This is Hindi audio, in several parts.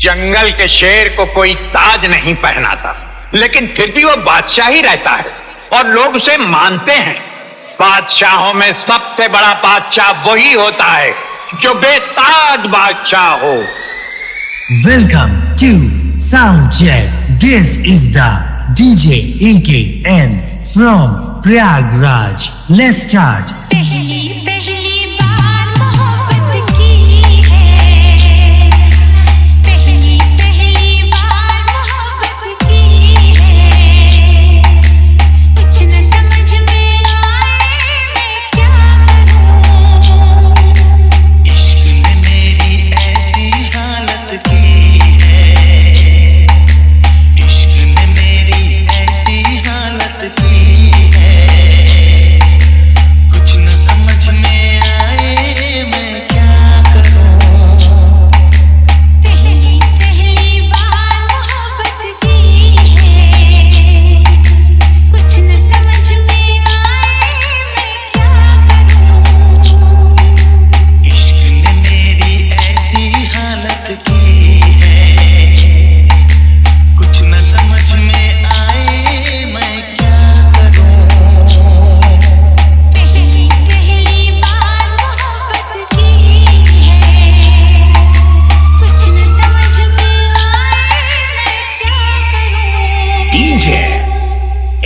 जंगल के शेर को कोई ताज नहीं पहनाता, लेकिन फिर भी वो बादशाह ही रहता है और लोग उसे मानते हैं। बादशाहों में सबसे बड़ा बादशाह वही होता है जो बेताज बादशाह हो। Welcome to Soundcheck. This is the DJ AKN from Prayagraj. Let's start.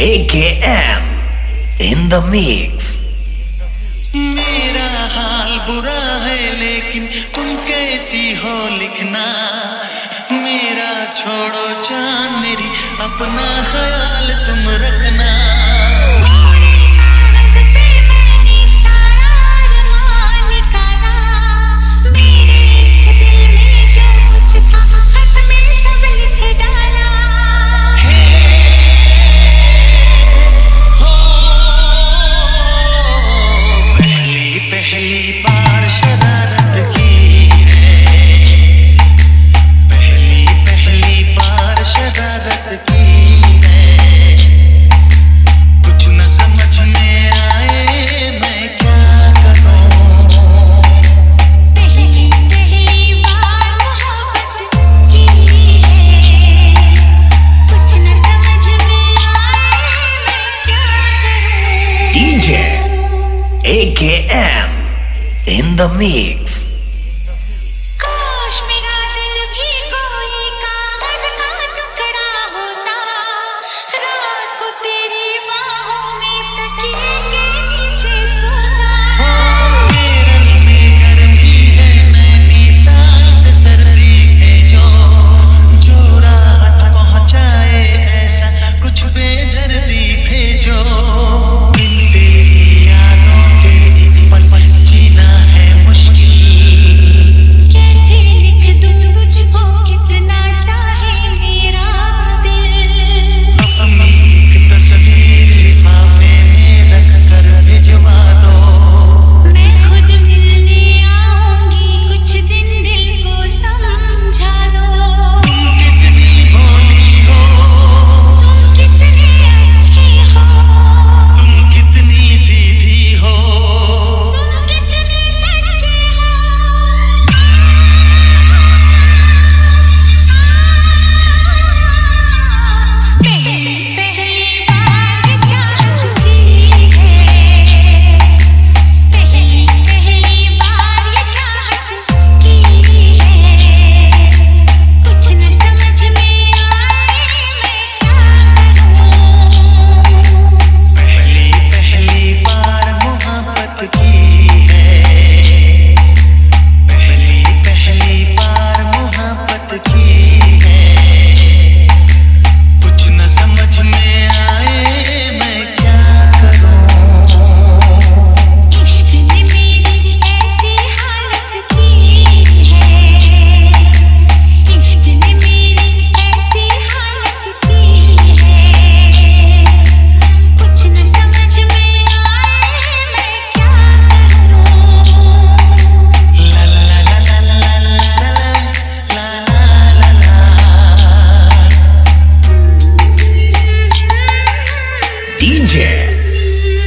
AKM in the mix. मेरा हाल बुरा है लेकिन तुम कैसी हो लिखना, मेरा छोड़ो जान मेरी अपना ख्याल तुम रखना। DJ AKM in the mix.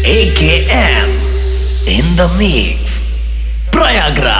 AKM in the mix. Prayagraj.